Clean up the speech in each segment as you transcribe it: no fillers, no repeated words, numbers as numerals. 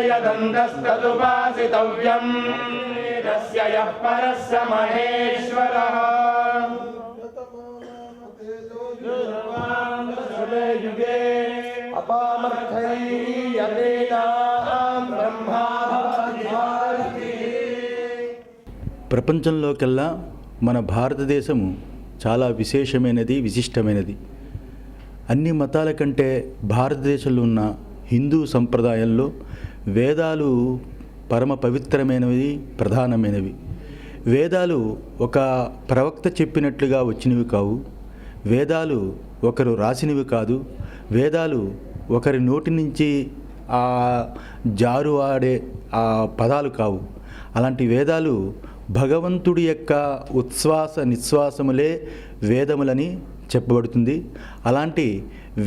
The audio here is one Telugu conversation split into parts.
यदन्तस्तदुपासितव्यम् तस्य यः परस्य महेश्वरः युगे अपामर्थैयतेनां ब्रह्मा भवति। ప్రపంచంలోకెల్లా మన భారతదేశము చాలా విశేషమైనది, విశిష్టమైనది. అన్ని మతాల కంటే భారతదేశంలో ఉన్న హిందూ సంప్రదాయంలో వేదాలు పరమ పవిత్రమైనవి, ప్రధానమైనవి. వేదాలు ఒక ప్రవక్త చెప్పినట్లుగా వచ్చినవి కావు. వేదాలు ఒకరు రాసినవి కాదు. వేదాలు ఒకరి నోటి నుంచి జారువాడే పదాలు కావు. అలాంటి వేదాలు భగవంతుడి యొక్క ఉచ్ఛ్వాస నిశ్వాసములే వేదములని చెప్పబడుతుంది. అలాంటి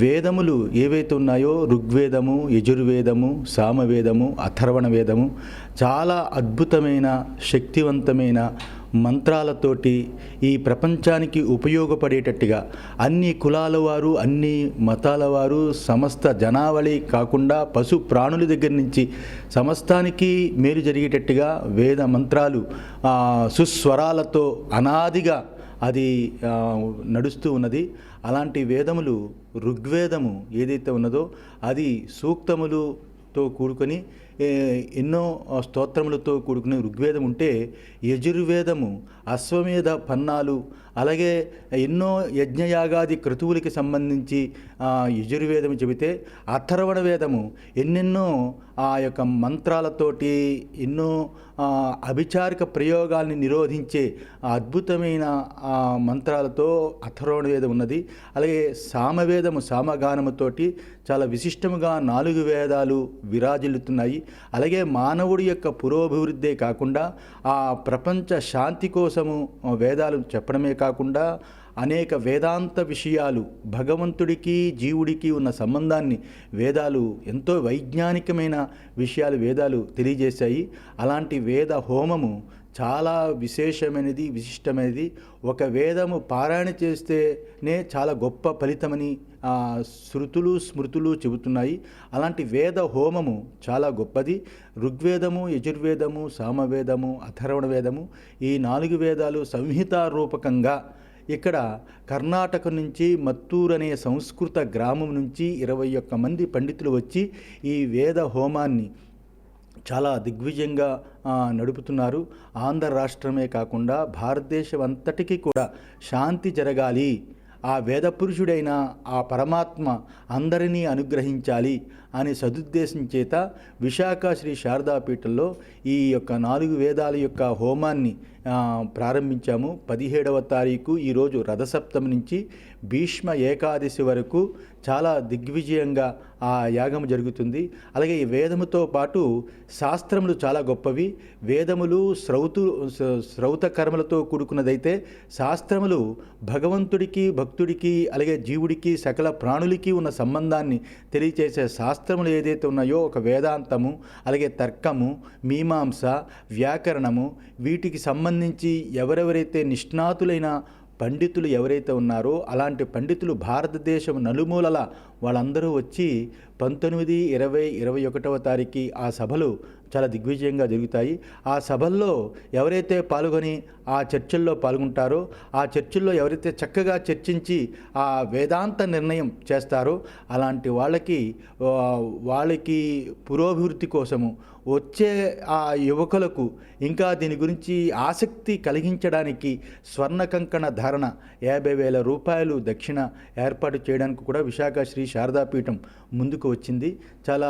వేదములు ఏవైతే ఉన్నాయో ఋగ్వేదము, యజుర్వేదము, సామవేదము, అథర్వణ వేదము చాలా అద్భుతమైన శక్తివంతమైన మంత్రాలతోటి ఈ ప్రపంచానికి ఉపయోగపడేటట్టుగా అన్ని కులాల వారు, అన్ని మతాల వారు, సమస్త జనావళి కాకుండా పశు ప్రాణుల దగ్గర నుంచి సమస్తానికి మేలు జరిగేటట్టుగా వేద మంత్రాలు సుస్వరాలతో అనాదిగా అది నడుస్తూ ఉన్నది. అలాంటి వేదములు ఋగ్వేదము ఏదైతే ఉన్నదో అది సూక్తములతో కూడుకొని ఎన్నో స్తోత్రములతో కూడుకునే ఋగ్వేదం ఉంటే, యజుర్వేదము అశ్వమేధ పన్నాలు, అలాగే ఎన్నో యజ్ఞయాగాది క్రతువులకి సంబంధించి యజుర్వేదము చెబితే, అథర్వణ వేదము ఎన్నెన్నో ఆ యొక్క మంత్రాలతోటి ఎన్నో అభిచారిక ప్రయోగాల్ని నిరోధించే అద్భుతమైన మంత్రాలతో అథర్వణ వేదం ఉన్నది. అలాగే సామవేదము సామగానముతోటి చాలా విశిష్టముగా 4 వేదాలు విరాజిల్లుతున్నాయి. అలాగే మానవుడి యొక్క పురోభివృద్ధే కాకుండా ఆ ప్రపంచ శాంతి కోసము వేదాలు చెప్పడమే కాకుండా అనేక వేదాంత విషయాలు, భగవంతుడికి జీవుడికి ఉన్న సంబంధాన్ని వేదాలు ఎంతో వైజ్ఞానికమైన విషయాలు వేదాలు తెలియజేశాయి. అలాంటి వేద హోమము చాలా విశేషమైనది, విశిష్టమైనది. ఒక వేదము పారాయణ చేస్తేనే చాలా గొప్ప ఫలితమని శృతులు స్మృతులు చెబుతున్నాయి. అలాంటి వేద హోమము చాలా గొప్పది. ఋగ్వేదము, యజుర్వేదము, సామవేదము, అథర్వణ వేదము ఈ 4 వేదాలు సంహితారూపకంగా ఇక్కడ కర్ణాటక నుంచి మత్తూరు అనే సంస్కృత గ్రామం నుంచి 21 మంది పండితులు వచ్చి ఈ వేద హోమాన్ని చాలా దిగ్విజయంగా నడుపుతున్నారు. ఆంధ్ర రాష్ట్రమే కాకుండా భారతదేశం అంతటికీ కూడా శాంతి జరగాలి ఆ వేద పురుషుడైన ఆ పరమాత్మ అందరినీ అనుగ్రహించాలి అనే సదుద్దేశం చేత విశాఖ శ్రీ శారదాపీఠంలో ఈ యొక్క 4 వేదాల యొక్క హోమాన్ని ప్రారంభించాము. 17వ తారీఖు ఈరోజు రథసప్తమి నుంచి భీష్మ ఏకాదశి వరకు చాలా దిగ్విజయంగా ఆ యాగం జరుగుతుంది. అలాగే ఈ వేదముతో పాటు శాస్త్రములు చాలా గొప్పవి. వేదములు శ్రౌత కర్మలతో కూడుకున్నదైతే శాస్త్రములు భగవంతుడికి, భక్తుడికి, అలాగే జీవుడికి, సకల ప్రాణులకి ఉన్న సంబంధాన్ని తెలియచేసే శాస్త్రములు ఏదైతే ఉన్నాయో ఒక వేదాంతము, అలాగే తర్కము, మీమాంస, వ్యాకరణము, వీటికి సంబంధించి ఎవరెవరైతే నిష్ణాతులైన పండితులు ఎవరైతే ఉన్నారో అలాంటి పండితులు భారతదేశం నలుమూలల వాళ్ళందరూ వచ్చి 19, 20, 21వ తారీఖు ఆ సభలు చాలా దిగ్విజయంగా జరుగుతాయి. ఆ సభల్లో ఎవరైతే పాల్గొని ఆ చర్చల్లో పాల్గొంటారో, ఆ చర్చల్లో ఎవరైతే చక్కగా చర్చించి ఆ వేదాంత నిర్ణయం చేస్తారో అలాంటి వాళ్ళకి పురోభివృద్ధి కోసము వచ్చే ఆ యువకులకు ఇంకా దీని గురించి ఆసక్తి కలిగించడానికి స్వర్ణ కంకణ ధారణ 50,000 రూపాయలు దక్షిణ ఏర్పాటు చేయడానికి కూడా విశాఖ శ్రీ శారదాపీఠం ముందుకు వచ్చింది. చాలా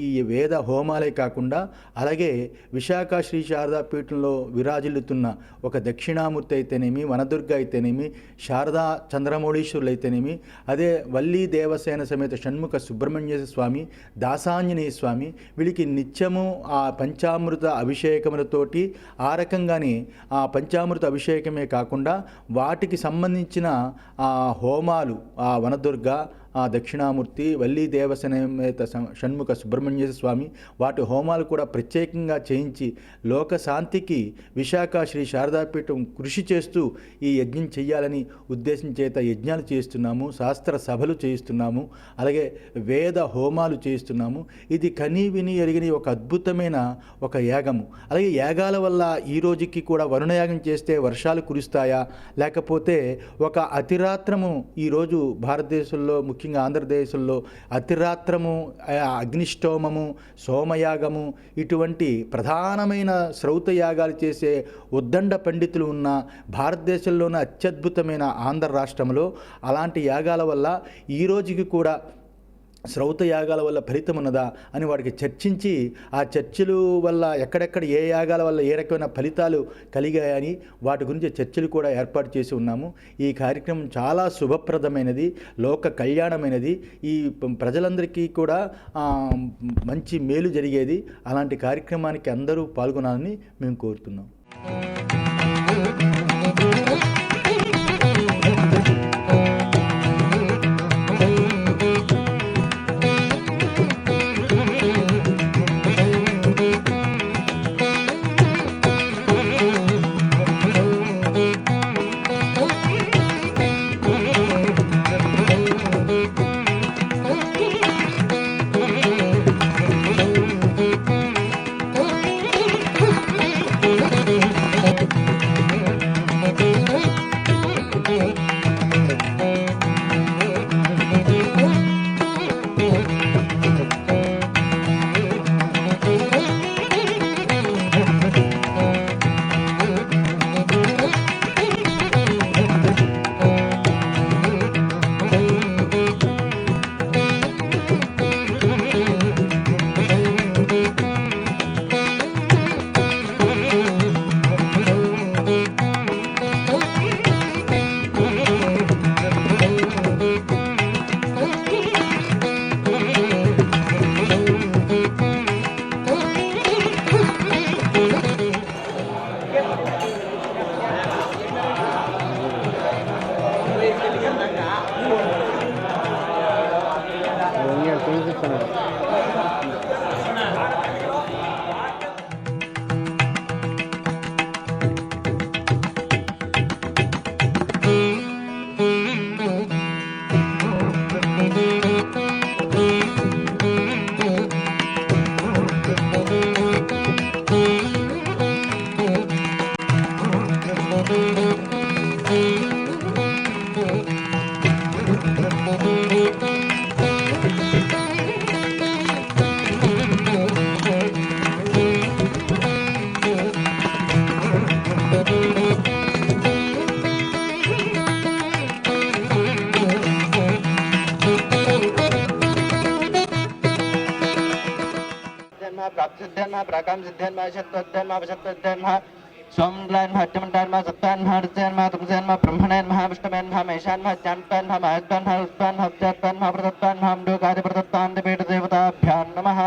ఈ వేద హోమాలే కాకుండా అలాగే విశాఖ శ్రీ శారదాపీఠంలో విరాజిల్లుతున్న ఒక దక్షిణామూర్తి అయితేనేమి, వనదుర్గ అయితేనేమి, శారదా చంద్రమౌళీశ్వరులు అయితేనేమి, అదే వల్లీ దేవసేన సమేత షణ్ముఖ సుబ్రహ్మణ్య స్వామి, దాసాంజనేయ స్వామి, వీళ్ళకి నిత్యము ఆ పంచామృత అభిషేకములతోటి ఆ రకంగానే ఆ పంచామృత అభిషేకమే కాకుండా వాటికి సంబంధించిన ఆ హోమాలు, ఆ వనదుర్గ, ఆ దక్షిణామూర్తి, వల్లీ దేవసేన షణ్ముఖ సుబ్రహ్మణ్య స్వామి, వాటి హోమాలు కూడా ప్రత్యేకంగా చేయించి లోక శాంతికి విశాఖ శ్రీ శారదాపీఠం కృషి చేస్తూ ఈ యజ్ఞం చేయాలని ఉద్దేశం చేత యజ్ఞాలు చేస్తున్నాము, శాస్త్ర సభలు చేయిస్తున్నాము, అలాగే వేద హోమాలు చేయిస్తున్నాము. ఇది కనీ విని ఎరిగిన ఒక అద్భుతమైన ఒక యాగము. అలాగే యాగాల వల్ల ఈ రోజుకి కూడా వరుణయాగం చేస్తే వర్షాలు కురుస్తాయా, లేకపోతే ఒక అతిరాత్రము ఈరోజు భారతదేశంలో ముఖ్యంగా ఆంధ్రదేశంలో అతిరాత్రము, అగ్నిష్టోమము, సోమయాగము ఇటువంటి ప్రధానమైన శ్రౌత యాగాలు చేసే ఉద్దండ పండితులు ఉన్న భారతదేశంలోనే అత్యద్భుతమైన ఆంధ్ర రాష్ట్రంలో అలాంటి యాగాల వల్ల ఈ రోజుకి కూడా శ్రౌత యాగాల వల్ల ఫలితం ఉన్నదా అని వాడికి చర్చించి ఆ చర్చలు వల్ల ఎక్కడెక్కడ ఏ యాగాల వల్ల ఏ రకమైన ఫలితాలు కలిగాయని వాటి గురించి చర్చలు కూడా ఏర్పాటు చేసి ఉన్నాము. ఈ కార్యక్రమం చాలా శుభప్రదమైనది, లోక కళ్యాణమైనది, ఈ ప్రజలందరికీ కూడా మంచి మేలు జరిగేది. అలాంటి కార్యక్రమానికి అందరూ పాల్గొనాలని మేము కోరుతున్నాం. सिद्धन्मः प्राकां सिद्धन्मः शत्वद्धन्मः वशत्वद्धन्मः सोमन्मः अट्टमन्मः सप्तान्मः ऋषन्मः तुमसन्मः ब्रह्मणन्मः विष्णुमन्मः महेशान्मः ज्ञानत्वन्मः महत्वन्मः उत्पन्नः उपजात्वन्मः प्रदत्वन्मः अम्डोकादिप्रदत्तान्तपीठदेवताभ्यां नमः।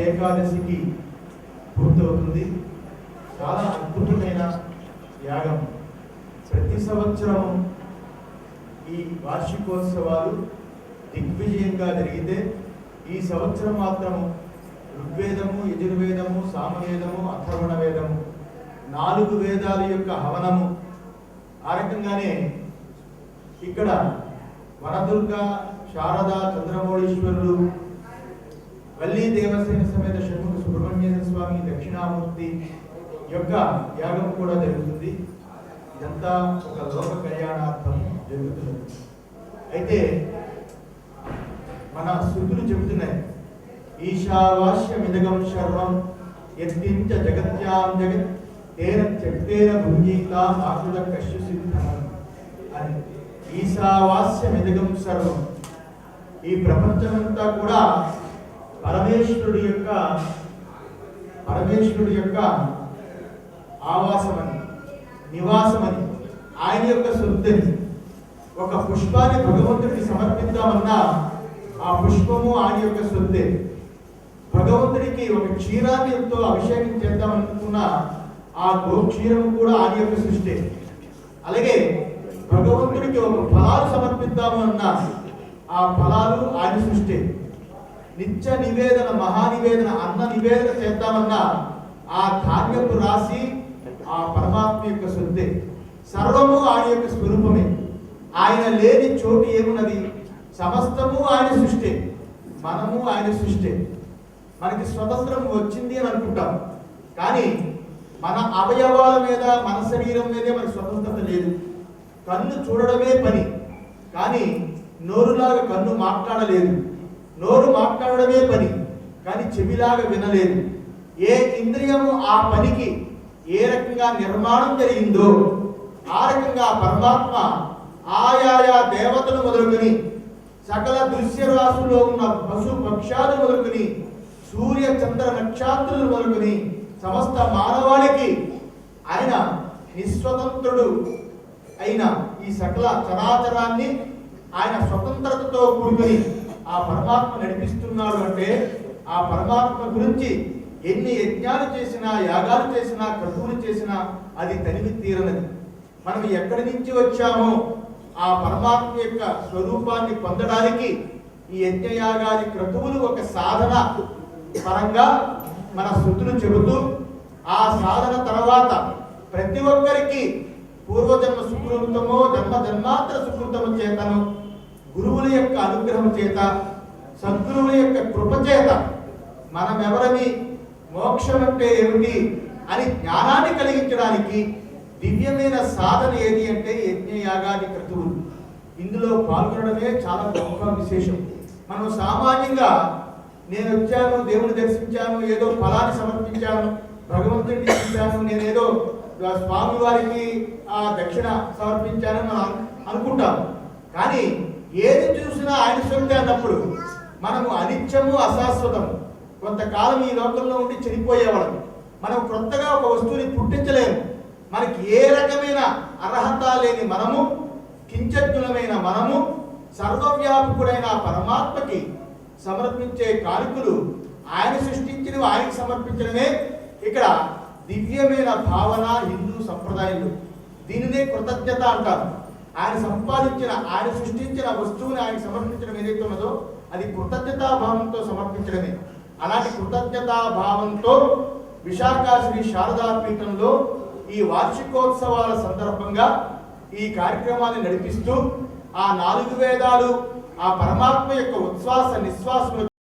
ఏకాదశికి పూర్తవుతుంది. చాలా అద్భుతమైన యాగం. ప్రతి సంవత్సరం ఈ వార్షికోత్సవాలు దిగ్విజయంగా జరిగితే ఈ సంవత్సరం మాత్రం ఋగ్వేదము, యజుర్వేదము, సామవేదము, అథర్వణ వేదము 4 వేదాల యొక్క హవనము. ఆ రకంగానే ఇక్కడ వనదుర్గ, శారద, చంద్రమౌళీశ్వరులు, వల్లీ దేవసేన సమేత షణ్ముఖ సుబ్రహ్మణ్యేశ్వర స్వామి దక్షిణామూర్తి యొక్క యాగం కూడా జరుగుతుంది. ఇదంతా ఒక లోక కళ్యాణార్థం జరుగుతున్నది. అయితే మన శృతులు చెబుతున్నాయి, ఈశావాస్యమిదగం సర్వం యత్కించ జగత్యాం జగత్ తేన చక్తేన భుంజీతాం ఆకృత కశ్య సిద్ధం అని. ఈశావాస్యమిదగం సర్వం, ఈ ప్రపంచమంతా కూడా పరమేశ్వరుడి యొక్క ఆవాసమని, నివాసమని, ఆయన యొక్క సొత్తని. ఒక పుష్పాన్ని భగవంతుడికి సమర్పిద్దామన్నా ఆ పుష్పము ఆయన యొక్క సొత్తే. భగవంతుడికి ఒక క్షీరాన్ని ఎంతో అభిషేకం చేద్దామనుకున్న ఆ గోక్షీరం కూడా ఆయన యొక్క సృష్టి. అలాగే భగవంతుడికి ఒక ఫలాలు సమర్పిద్దాము అన్నా ఆ ఫలాలు ఆయన సృష్టి. నిత్య నివేదన, మహానివేదన, అన్న నివేదన చేద్దామన్నా ఆ ధాన్యపు రాశి ఆ పరమాత్మ యొక్క సొత్తే. సర్వము ఆయన యొక్క స్వరూపమే. ఆయన లేని చోటు ఏమున్నది? సమస్తము ఆయన సృష్టి, మనము ఆయన సృష్టి. మనకి స్వతంత్రం వచ్చింది అని అనుకుంటాం, కానీ మన అవయవాల మీద, మన శరీరం మీదే మనకి స్వతంత్రత లేదు. కన్ను చూడడమే పని, కానీ నోరులాగా కన్ను మాట్లాడలేదు. నోరు మాట్లాడడమే పని, కానీ చెవిలాగా వినలేదు. ఏ ఇంద్రియము ఆ పనికి ఏ రకంగా నిర్మాణం జరిగిందో ఆ రకంగా పరమాత్మ ఆయా దేవతలు మొదలుకొని, సకల దృశ్య రాశుల్లో ఉన్న పశు పక్షాలు మొదలుకొని, సూర్య చంద్ర నక్షత్రాలు మొదలుకొని సమస్త మానవాళికి ఆయన నిస్వతంత్రుడు అయిన ఈ సకల చరాచరాన్ని ఆయన స్వతంత్రతతో కూడుకొని ఆ పరమాత్మ నడిపిస్తున్నాడు. అంటే ఆ పరమాత్మ గురించి ఎన్ని యజ్ఞాలు చేసినా, యాగాలు చేసినా, క్రతువులు చేసినా అది తనివి తీరనది. మనం ఎక్కడి నుంచి వచ్చామో ఆ పరమాత్మ యొక్క స్వరూపాన్ని పొందడానికి ఈ యజ్ఞయాగాది క్రతువులు ఒక సాధన పరంగా మన శృతులు చెబుతూ, ఆ సాధన తర్వాత ప్రతి ఒక్కరికి పూర్వజన్మ సుకృతమో జన్మాంతర సుకృతము చేతను, గురువుల యొక్క అనుగ్రహం చేత, సద్గురువుల యొక్క కృప చేత మనం ఎవరని, మోక్షం అంటే ఏమిటి అని జ్ఞానాన్ని కలిగించడానికి దివ్యమైన సాధన ఏది అంటే యజ్ఞయాగాది క్రతువులు. ఇందులో పాల్గొనడమే చాలా గొప్ప విశేషం. మనం సామాన్యంగా నేను వచ్చాను, దేవుని దర్శించాను, ఏదో ఫలాన్ని సమర్పించాను, భగవంతుడిని చూశాను, నేనేదో స్వామి వారికి ఆ దక్షిణ సమర్పించానని మనం అనుకుంటాం. కానీ ఏది చూసినా ఆయన సొంతే అన్నప్పుడు మనము అనిత్యము, అశాశ్వతము, కొంతకాలం ఈ లోకంలో ఉండి చనిపోయేవాళ్ళం. మనం కొత్తగా ఒక వస్తువుని పుట్టించలేము. మనకి ఏ రకమైన అర్హత లేని మనము, కించజ్ఞులమైన మనము, సర్వవ్యాపకుడైన పరమాత్మకి సమర్పించే కానుకలు ఆయన సృష్టించినవి ఆయనకి సమర్పించడమే ఇక్కడ దివ్యమైన భావన హిందూ సంప్రదాయంలో. దీనినే కృతజ్ఞత అంటారు. ఆయన సంపాదించిన, ఆయన సృష్టించిన వస్తువుని ఆయన సమర్పించడం ఏదైతే ఉన్నదో అది కృతజ్ఞతాభావంతో సమర్పించడమే. అలాంటి కృతజ్ఞతాభావంతో విశాఖ శ్రీ శారదా పీఠంలో ఈ వార్షికోత్సవాల సందర్భంగా ఈ కార్యక్రమాన్ని నడిపిస్తూ ఆ 4 వేదాలు, ఆ పరమాత్మ యొక్క ఉచ్ఛ్వాస నిశ్వాసములు